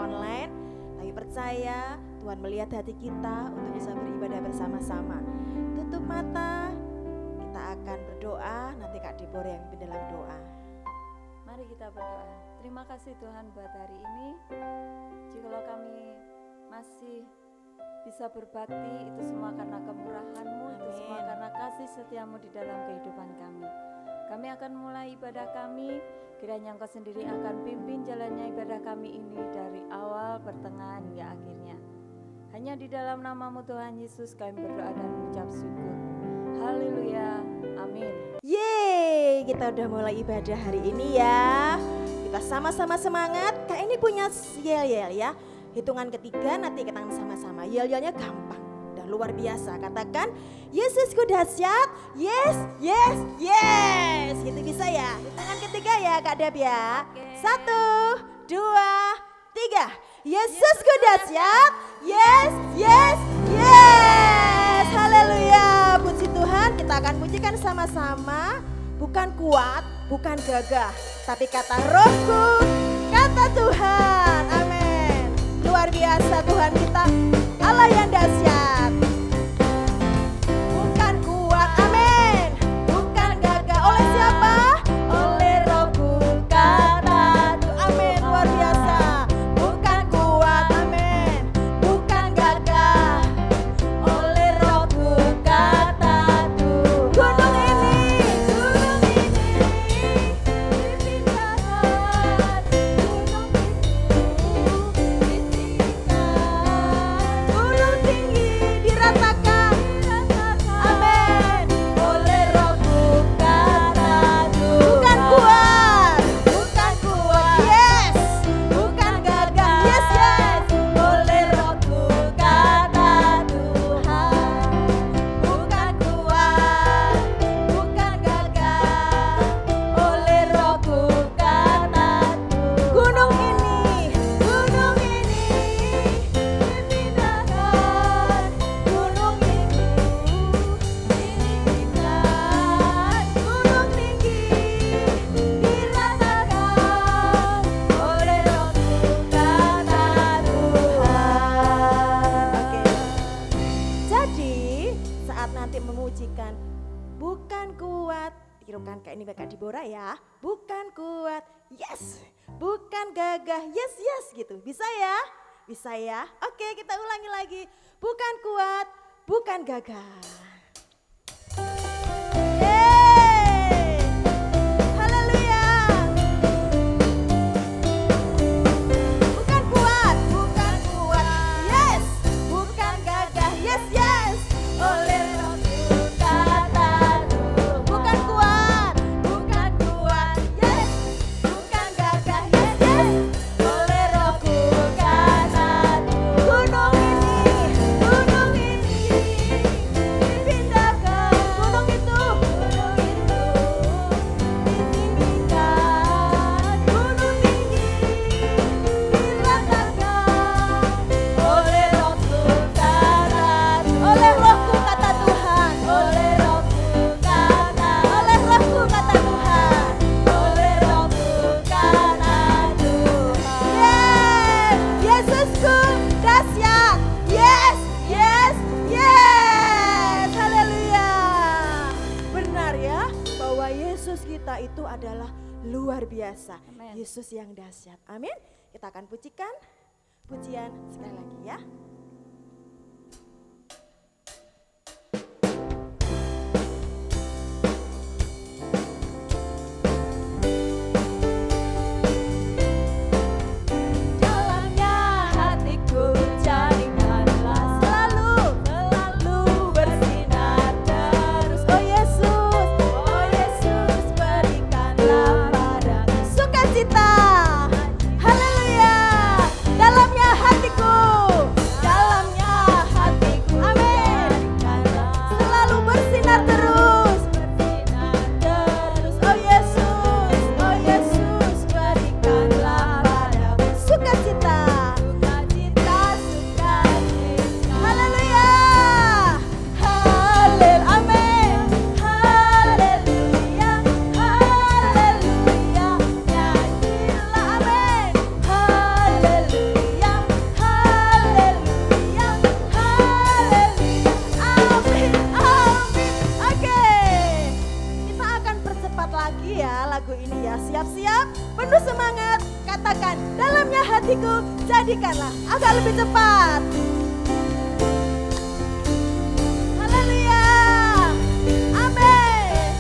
online. Kami percaya Tuhan melihat hati kita untuk bisa beribadah bersama-sama. Tutup mata, kita akan berdoa, nanti Kak Deborah yang pimpin dalam doa. Mari kita berdoa. Terima kasih Tuhan buat hari ini. Jikalau kami masih bisa berbakti, itu semua karena kemurahan-Mu, itu semua karena kasih setia-Mu di dalam kehidupan kami. Kami akan mulai ibadah kami, kiranya Engkau sendiri akan pimpin jalannya ibadah kami ini dari awal, pertengahan hingga akhirnya. Hanya di dalam nama-Mu Tuhan Yesus kami berdoa dan mengucap syukur. Haleluya, amin. Yeay, kita udah mulai ibadah hari ini ya. Kita sama-sama semangat. Kak ini punya yel-yel ya. Hitungan ketiga nanti kita sama-sama. Yel-yelnya gampang, udah luar biasa. Katakan, Yesusku dahsyat. Yes, yes, yes. Gitu bisa ya. Hitungan ketiga ya Kak Dab ya. 1, 2, 3. Yesusku dahsyat. Yes, yes, yes. Haleluya. Puji Tuhan, kita akan pujikan sama-sama. Bukan kuat, bukan gagah, tapi kata Rohku, kata Tuhan. Amin. Luar biasa Tuhan kita, Allah yang dahsyat. Bukan kuat, amin. Bukan gagah, oleh siapa? Oleh Rohku, kata Tuhan. Amin, luar biasa. Bukan kuat, amin. Bukan gagah, oleh Rohku, kata Tuhan. Gunung ini dipindahkan, gunung gunung tinggi diratakan, amin, oleh Rohku, kata Tuhan. Bukan kuat, yes, bukan gagah, yes, yes, oleh Rohku, kata Tuhan. Bukan kuat, bukan gagah, oleh Rohku, kata Tuhan. Gunung ini dipindahkan, gunung itu dipindahkan, gunung tinggi diratakan, oleh Rohku, kata Tuhan. Oke. Jadi saat nanti mengujikan bukan kuat, tirukan kayak ini Kak Deborah ya. Bukan kuat, yes. Bukan gagah, yes, yes gitu. Bisa ya? Bisa ya? Oke, kita ulangi lagi. Bukan kuat, bukan gagah. Yeay. Haleluya. Bukan kuat, yes. Bukan gagah, yes, yes. Oleh Rohku, kata Tuhan. Bukan kuat, yes. Bukan gagah, yes, yes. Oleh Rohku, kata Tuhan. Gunung ini dipindahkan, gunung itu ditinggikan, gunung tinggi diratakan, oleh Rohku, kata Tuhan. Oleh Rohku, kata Tuhan. Oleh Rohku, kata Tuhan. Oleh Rohku, kata Tuhan. Yes, Yesusku dahsyat. Yes, yes, yes. Haleluya. Benar ya bahwa Yesus kita itu adalah luar biasa. Amin. Yesus yang dahsyat. Amin. Kita akan pujikan pujian sekali lagi ya. Dalamnya hatiku jaringanlah selalu bersinar terus. Oh Yesus berikanlah padaku sukacita. Haleluya. Dalamnya hatiku Jadikanlah agak lebih cepat. Haleluya. Amin.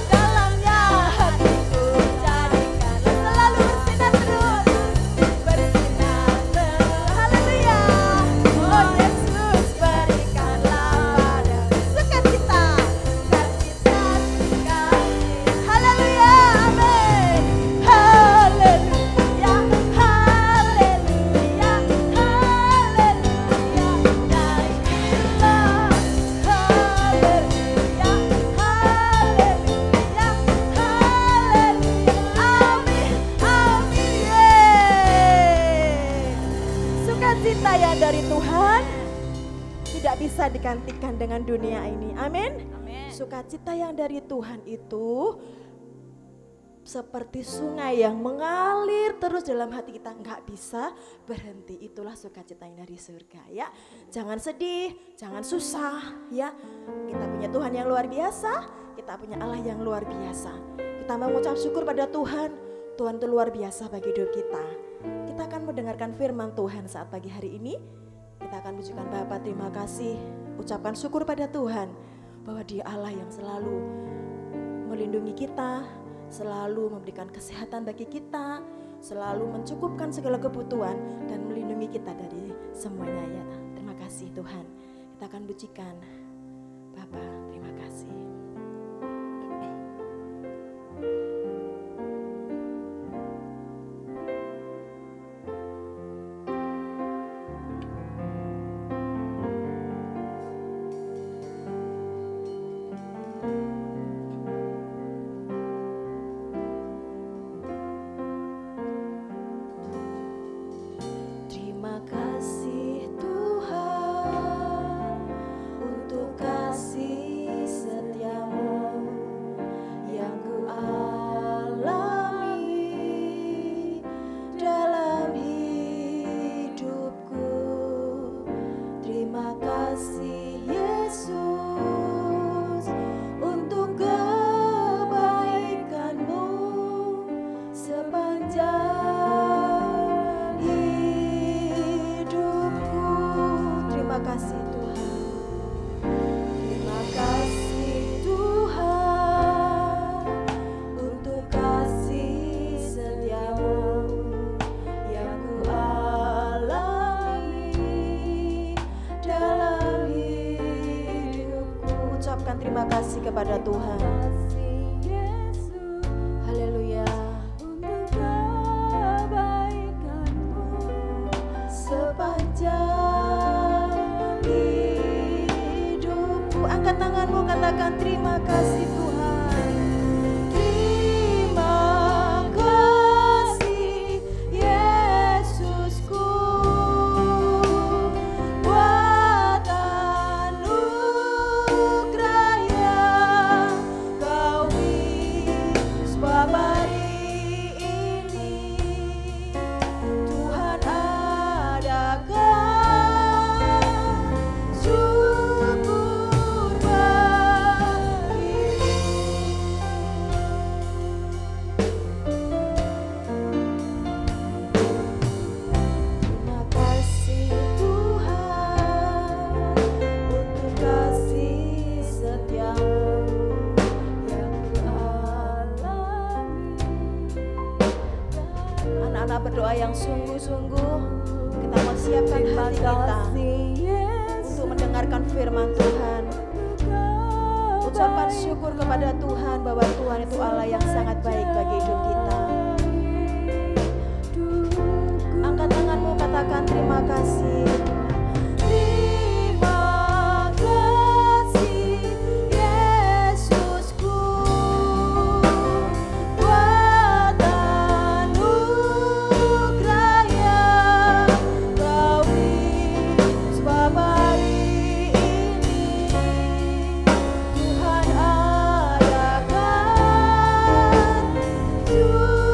Dalamnya hatiku jadikanlah selalu bersinar terus. Bersinar terus. Haleluya. Oh Yesus, berikanlah padaku sukacita. Sukacita kasih. Haleluya. Amin. Haleluya. Haleluya. Haleluya. Nyanyilah. Haleluya. Haleluya. Haleluya. Amin. Amin. Yeay. Sukacita yang dari Tuhan tidak bisa digantikan dengan dunia ini. Amin. Amin. Sukacita yang dari Tuhan itu seperti sungai yang mengalir terus dalam hati kita, nggak bisa berhenti. Itulah sukacita yang dari surga ya. Jangan sedih, jangan susah ya. Kita punya Tuhan yang luar biasa, kita punya Allah yang luar biasa. Kita mengucap syukur pada Tuhan. Tuhan itu luar biasa bagi hidup kita. Kita akan mendengarkan firman Tuhan saat pagi hari ini. Kita akan pujikan Bapa, terima kasih. Ucapkan syukur pada Tuhan bahwa Dia Allah yang selalu melindungi kita, selalu memberikan kesehatan bagi kita, selalu mencukupkan segala kebutuhan dan melindungi kita dari semuanya ya. Terima kasih Tuhan. Kita akan pujikan Bapa, terima kasih. Terima kasih Tuhan untuk kasih setiamu yang ku alami dalam hidupku. Terima kasih Yesus untuk kebaikanmu sepanjang hidupku. Terima kasih Tuhan. Terima kasih Tuhan untuk kasih setiamu yang ku alami dalam hidupku. Ucapkan terima kasih kepada Tuhan. Haleluya. Sepanjang hidupku. Angkat tanganmu, katakan terima kasih Tuhan. Terima kasih Yesusku buat anugerah yang Kau beri sebab hari ini Tuhan adakan syukur bagimu. Terima kasih Tuhan untuk kasih setiamu yang ku alami. Anak-anak berdoa yang sungguh-sungguh, kita mau siapkan hati kita untuk mendengarkan firman Tuhan. Ucapkan syukur kepada Tuhan bahwa Tuhan itu Allah yang sangat baik bagi hidup kita. Angkat tanganmu, katakan terima kasih. Terima kasih Yesusku buat anugerah yang Kau beri sebab hari ini Tuhan adakan syukur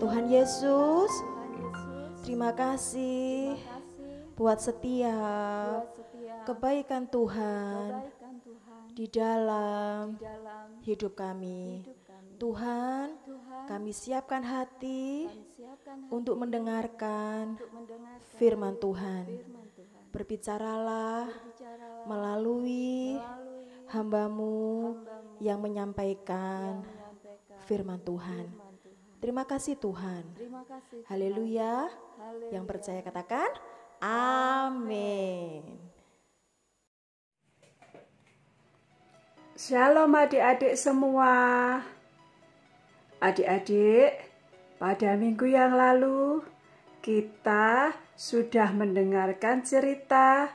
Tuhan Yesus, Tuhan Yesus, terima kasih terima kasih buat setiap buat setiap kebaikan Tuhan kebaikan Tuhan di dalam di dalam hidup kami. hidup kami. Tuhan, Tuhan, kami siapkan hati kami siapkan hati untuk mendengarkan untuk mendengarkan firman Tuhan. firman Tuhan. Berbicaralah Bicaralah melalui melalui hambamu hambamu yang menyampaikan menyampaikan firman Tuhan. firman Tuhan. Terima kasih Tuhan. Terima kasih Tuhan. Haleluya. Haleluya. Yang percaya katakan amin. Shalom adik-adik semua. Adik-adik, pada minggu yang lalu kita sudah mendengarkan cerita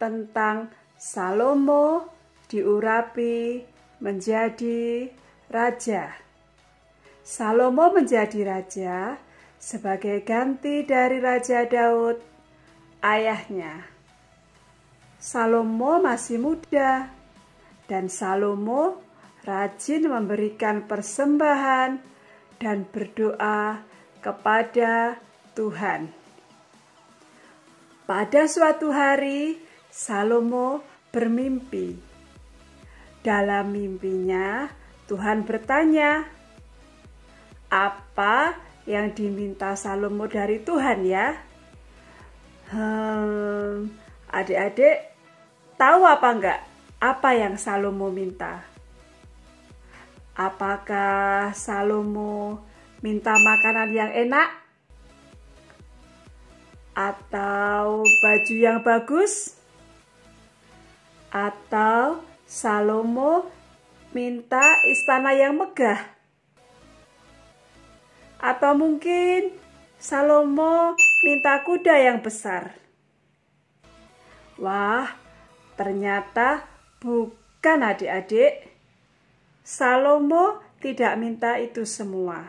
tentang Salomo diurapi menjadi raja. Salomo menjadi raja sebagai ganti dari Raja Daud, ayahnya. Salomo masih muda, dan Salomo rajin memberikan persembahan dan berdoa kepada Tuhan. Pada suatu hari, Salomo bermimpi. Dalam mimpinya, Tuhan bertanya, "Apa yang diminta Salomo dari Tuhan ya?" Adik-adik tahu apa enggak? Apa yang Salomo minta? Apakah Salomo minta makanan yang enak? Atau baju yang bagus? Atau Salomo minta istana yang megah? Atau mungkin Salomo minta kuda yang besar? Wah, ternyata bukan adik-adik. Salomo tidak minta itu semua.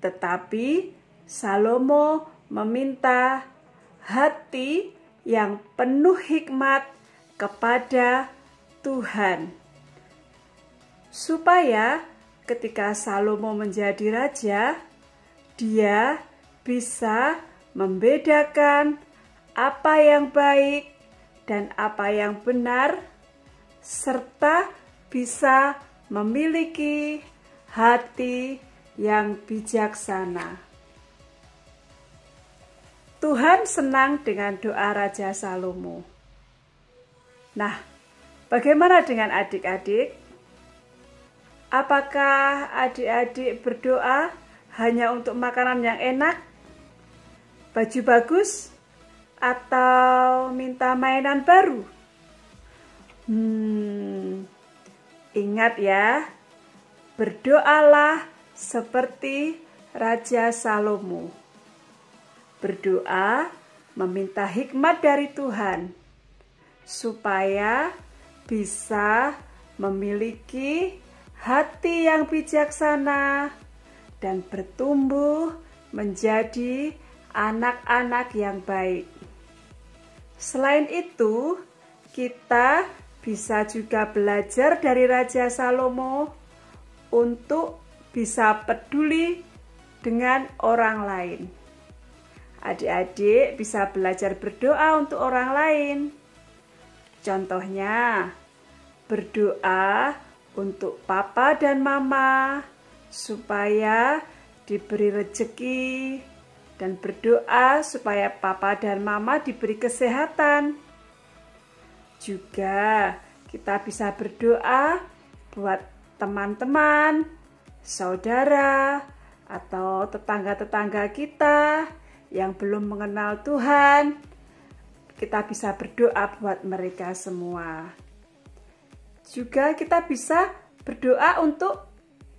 Tetapi Salomo meminta hati yang penuh hikmat kepada Tuhan. Supaya ketika Salomo menjadi raja, dia bisa membedakan apa yang baik dan apa yang benar, serta bisa memiliki hati yang bijaksana. Tuhan senang dengan doa Raja Salomo. Nah, bagaimana dengan adik-adik? Apakah adik-adik berdoa hanya untuk makanan yang enak, baju bagus, atau minta mainan baru? Ingat ya, berdoalah seperti Raja Salomo. Berdoa meminta hikmat dari Tuhan, supaya bisa memiliki hati yang bijaksana dan bertumbuh menjadi anak-anak yang baik. Selain itu, kita bisa juga belajar dari Raja Salomo untuk bisa peduli dengan orang lain. Adik-adik bisa belajar berdoa untuk orang lain. Contohnya, berdoa untuk papa dan mama supaya diberi rezeki, dan berdoa supaya papa dan mama diberi kesehatan. Juga kita bisa berdoa buat teman-teman, saudara, atau tetangga-tetangga kita yang belum mengenal Tuhan. Kita bisa berdoa buat mereka semua. Juga kita bisa berdoa untuk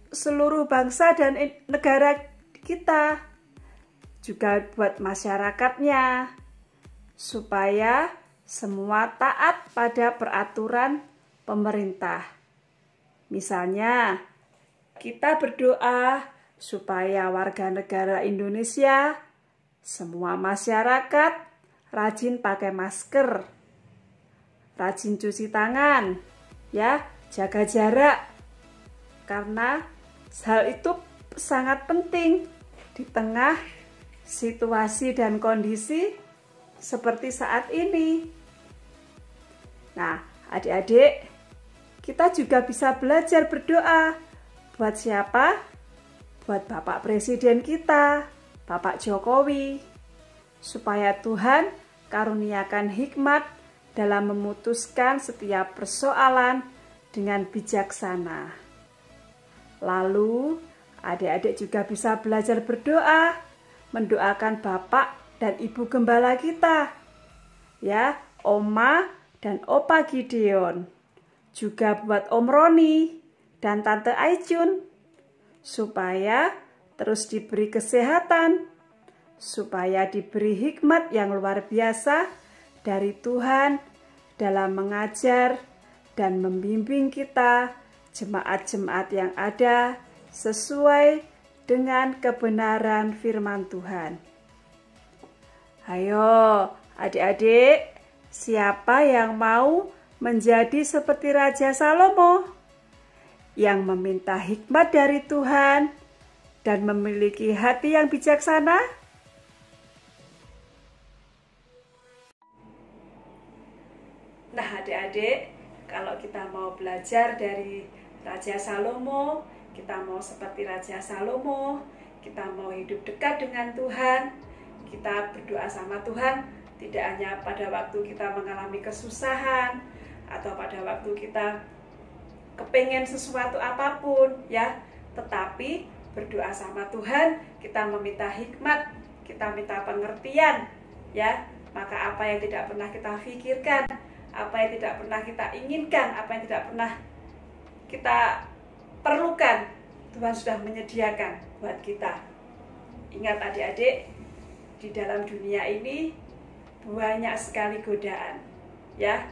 seluruh bangsa dan negara kita. Juga buat masyarakatnya, supaya semua taat pada peraturan pemerintah. Misalnya, kita berdoa supaya warga negara Indonesia, semua masyarakat rajin pakai masker, rajin cuci tangan, ya, jaga jarak. Karena hal itu sangat penting di tengah situasi dan kondisi seperti saat ini. Nah, adik-adik, kita juga bisa belajar berdoa. Buat siapa? Buat Bapak Presiden kita, Bapak Jokowi, supaya Tuhan karuniakan hikmat dalam memutuskan setiap persoalan dengan bijaksana. Lalu, adik-adik juga bisa belajar berdoa, mendoakan Bapak dan Ibu Gembala kita, ya, Oma dan Opa Gideon, juga buat Om Roni dan Tante Aijun, supaya terus diberi kesehatan, supaya diberi hikmat yang luar biasa dari Tuhan dalam mengajar dan membimbing kita, jemaat-jemaat yang ada sesuai dengan kebenaran firman Tuhan. Ayo, adik-adik, siapa yang mau menjadi seperti Raja Salomo yang meminta hikmat dari Tuhan dan memiliki hati yang bijaksana? Nah, adik-adik, kalau kita mau belajar dari Raja Salomo, kita mau seperti Raja Salomo, kita mau hidup dekat dengan Tuhan, kita berdoa sama Tuhan, tidak hanya pada waktu kita mengalami kesusahan, atau pada waktu kita kepengen sesuatu apapun, ya, tetapi berdoa sama Tuhan, kita meminta hikmat, kita minta pengertian, ya, maka apa yang tidak pernah kita pikirkan, apa yang tidak pernah kita inginkan, apa yang tidak pernah kita perlukan, Tuhan sudah menyediakan buat kita. Ingat adik-adik, di dalam dunia ini banyak sekali godaan, ya,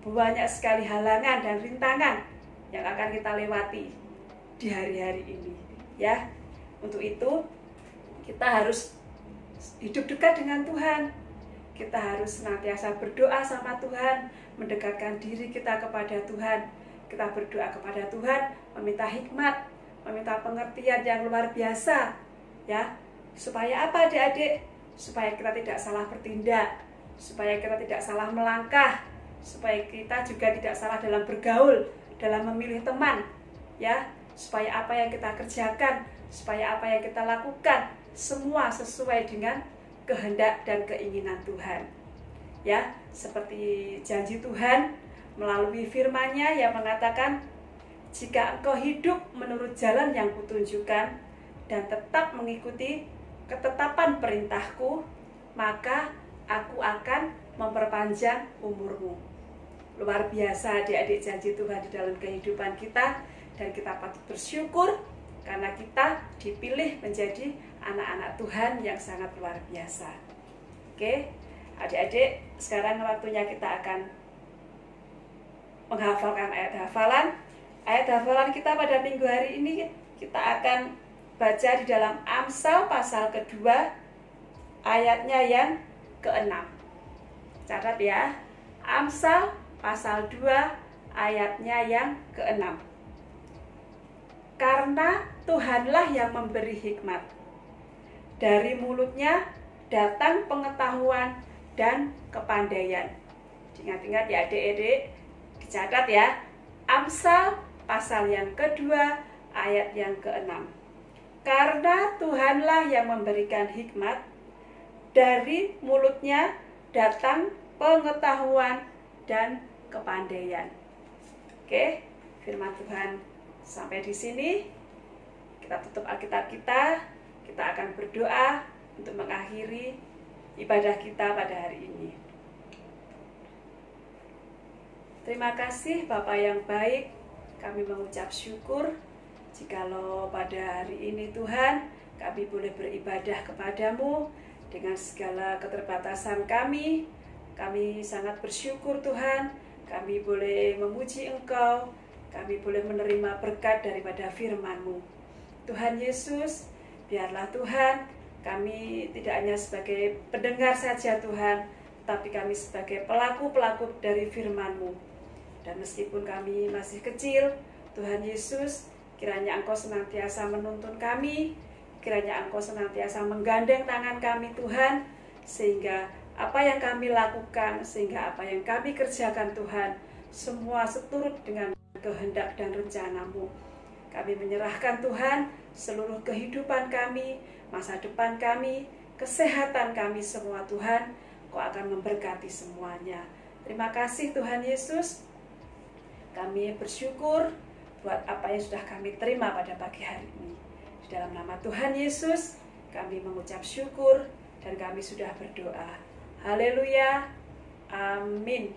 banyak sekali halangan dan rintangan yang akan kita lewati di hari-hari ini, ya. Untuk itu kita harus hidup dekat dengan Tuhan. Kita harus senantiasa berdoa sama Tuhan, mendekatkan diri kita kepada Tuhan. Kita berdoa kepada Tuhan, meminta hikmat, meminta pengertian yang luar biasa, ya. Supaya apa, adik-adik? Supaya kita tidak salah bertindak, supaya kita tidak salah melangkah, supaya kita juga tidak salah dalam bergaul, dalam memilih teman, ya. Supaya apa yang kita kerjakan, supaya apa yang kita lakukan, semua sesuai dengan kehendak dan keinginan Tuhan, ya. Seperti janji Tuhan melalui firman-Nya yang mengatakan, jika engkau hidup menurut jalan yang kutunjukkan dan tetap mengikuti ketetapan perintahku, maka aku akan memperpanjang umurmu. Luar biasa adik-adik janji Tuhan di dalam kehidupan kita, dan kita patut bersyukur karena kita dipilih menjadi anak-anak Tuhan yang sangat luar biasa. Oke, adik-adik, sekarang waktunya kita akan menghafalkan ayat hafalan. Ayat hafalan kita pada minggu hari ini kita akan baca di dalam Amsal pasal kedua, ayatnya yang ke-6. Catat ya, Amsal pasal 2, ayatnya yang ke-6. Karena Tuhanlah yang memberi hikmat, dari mulutnya datang pengetahuan dan kepandaian. Ingat-ingat ya adik-adik, dicatat ya, Amsal pasal yang kedua, ayat yang ke-6. Karena Tuhanlah yang memberikan hikmat, dari mulutnya datang pengetahuan dan kepandaian. Oke, firman Tuhan sampai di sini. Kita tutup Alkitab kita. Kita akan berdoa untuk mengakhiri ibadah kita pada hari ini. Terima kasih Bapa yang baik, kami mengucap syukur jikalau pada hari ini Tuhan kami boleh beribadah kepadamu dengan segala keterbatasan kami. Kami sangat bersyukur Tuhan, kami boleh memuji Engkau, kami boleh menerima berkat daripada firman-Mu. Tuhan Yesus, biarlah Tuhan kami tidak hanya sebagai pendengar saja Tuhan, tapi kami sebagai pelaku-pelaku dari firman-Mu. Dan meskipun kami masih kecil, Tuhan Yesus, kiranya Engkau senantiasa menuntun kami, kiranya Engkau senantiasa menggandeng tangan kami Tuhan, sehingga apa yang kami lakukan, sehingga apa yang kami kerjakan Tuhan, semua seturut dengan kehendak dan rencana-Mu. Kami menyerahkan Tuhan seluruh kehidupan kami, masa depan kami, kesehatan kami semua Tuhan. Kau akan memberkati semuanya. Terima kasih Tuhan Yesus. Kami bersyukur buat apa yang sudah kami terima pada pagi hari ini. Di dalam nama Tuhan Yesus, kami mengucap syukur dan kami sudah berdoa. Haleluya. Amin.